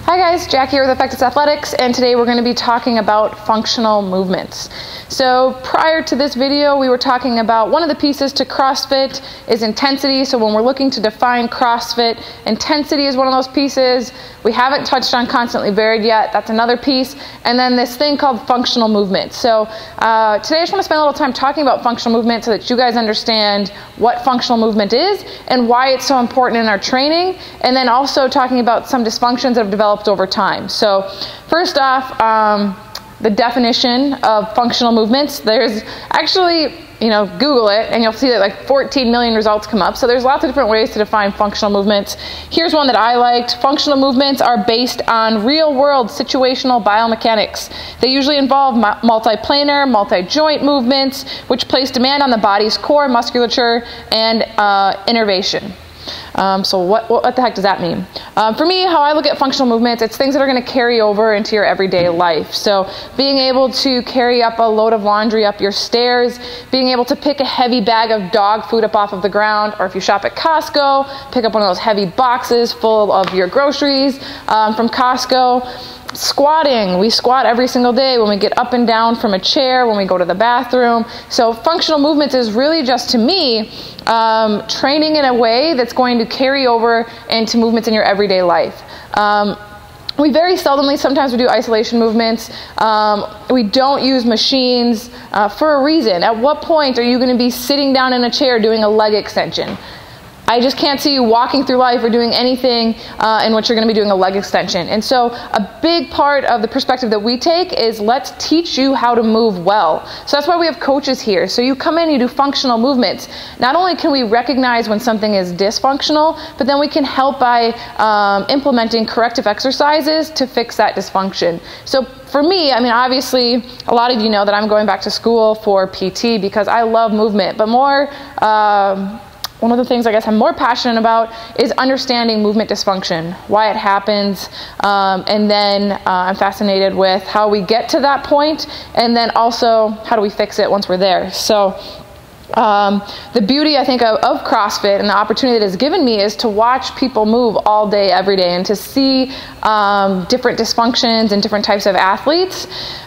Hi guys, Jack here with Effectus Athletics, and today we're going to be talking about functional movements. So prior to this video, we were talking about one of the pieces to CrossFit is intensity. So when we're looking to define CrossFit, intensity is one of those pieces. We haven't touched on constantly varied yet. That's another piece. And then this thing called functional movement. So today I just want to spend a little time talking about functional movement so that you guys understand what functional movement is and why it's so important in our training. And then also talking about some dysfunctions that have developed over time. So first off, the definition of functional movements. There's actually, Google it and you'll see that like 14 million results come up. So there's lots of different ways to define functional movements. Here's one that I liked. Functional movements are based on real-world situational biomechanics. They usually involve multiplanar, multi-joint movements, which place demand on the body's core musculature and innervation. So what the heck does that mean? For me, how I look at functional movements, it's things that are going to carry over into your everyday life. So being able to carry up a load of laundry up your stairs, being able to pick a heavy bag of dog food up off of the ground, or if you shop at Costco, pick up one of those heavy boxes full of your groceries from Costco. Squatting, we squat every single day when we get up and down from a chair, when we go to the bathroom. So functional movements is really just, to me, training in a way that's going to carry over into movements in your everyday life. We very seldomly, sometimes we do isolation movements. We don't use machines for a reason. At what point are you going to be sitting down in a chair doing a leg extension? I just can't see you walking through life or doing anything in which you're going to be doing a leg extension. And so a big part of the perspective that we take is let's teach you how to move well. So that's why we have coaches here. So you come in, you do functional movements. Not only can we recognize when something is dysfunctional, but then we can help by implementing corrective exercises to fix that dysfunction. So for me, obviously, a lot of you know that I'm going back to school for PT because I love movement, but more, one of the things I guess I'm more passionate about is understanding movement dysfunction, why it happens, and then I'm fascinated with how we get to that point, and then also how do we fix it once we're there. So the beauty, I think, of CrossFit and the opportunity that it's given me is to watch people move all day, every day, and to see different dysfunctions and different types of athletes.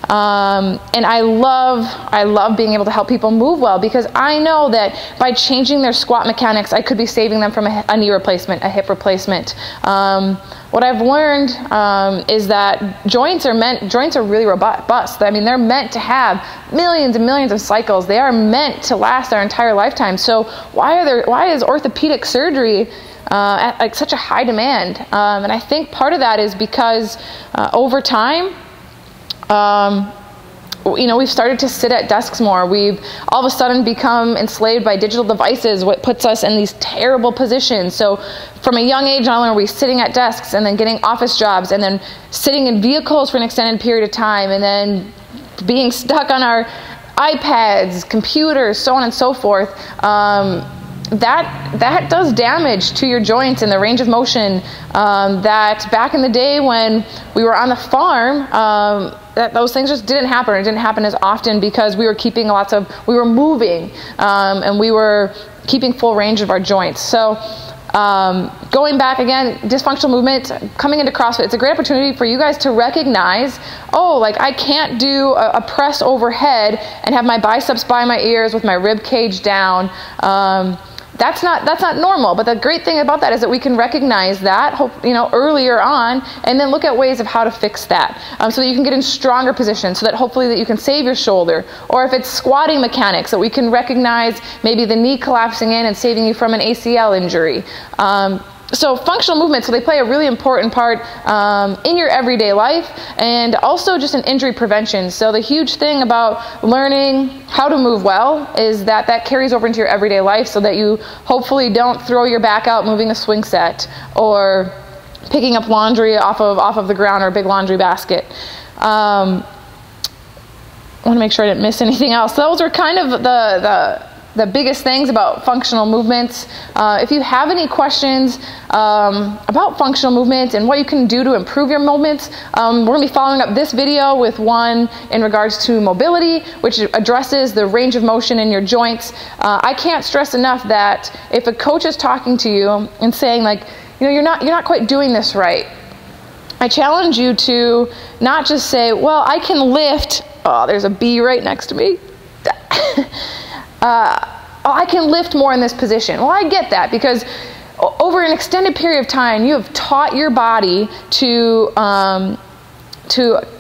And I love being able to help people move well, because I know that by changing their squat mechanics, I could be saving them from a knee replacement, a hip replacement. What I've learned is that joints are really robust. They're meant to have millions and millions of cycles. They are meant to last our entire lifetime. So why is orthopedic surgery at like such a high demand? And I think part of that is because over time, we've started to sit at desks more. We've all of a sudden become enslaved by digital devices, what puts us in these terrible positions. So from a young age, not only are we sitting at desks and then getting office jobs and then sitting in vehicles for an extended period of time and then being stuck on our iPads, computers, so on and so forth, that does damage to your joints and the range of motion that back in the day when we were on the farm, that those things just didn't happen. It didn't happen as often because we were we were moving and we were keeping full range of our joints. So going back again, dysfunctional movement, coming into CrossFit, it's a great opportunity for you guys to recognize, I can't do a press overhead and have my biceps by my ears with my rib cage down. That's not normal, but the great thing about that is that we can recognize that, earlier on, and then look at ways of how to fix that, so that you can get in stronger positions, so that hopefully that you can save your shoulder. Or if it's squatting mechanics, that we can recognize maybe the knee collapsing in and saving you from an ACL injury. So functional movements, so they play a really important part in your everyday life, and also just in injury prevention. So the huge thing about learning how to move well is that carries over into your everyday life, so that you hopefully don't throw your back out moving a swing set or picking up laundry off of the ground or a big laundry basket. I want to make sure I didn't miss anything else. Those are kind of the biggest things about functional movements. If you have any questions about functional movements and what you can do to improve your movements, we're going to be following up this video with one in regards to mobility, which addresses the range of motion in your joints. I can't stress enough that if a coach is talking to you and saying, like, you're not quite doing this right, I challenge you to not just say, well, I can lift, oh, there's a bee right next to me. I can lift more in this position. Well, I get that, because over an extended period of time, you have taught your body to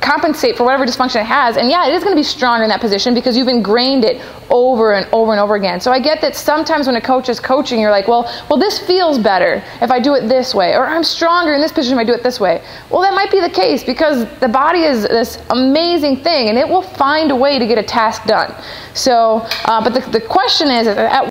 compensate for whatever dysfunction it has. And yeah, it is going to be stronger in that position because you've ingrained it over and over and over again. So I get that sometimes when a coach is coaching, you're like, well, this feels better if I do it this way, or I'm stronger in this position if I do it this way. Well, that might be the case, because the body is this amazing thing and it will find a way to get a task done. So, but the question is, at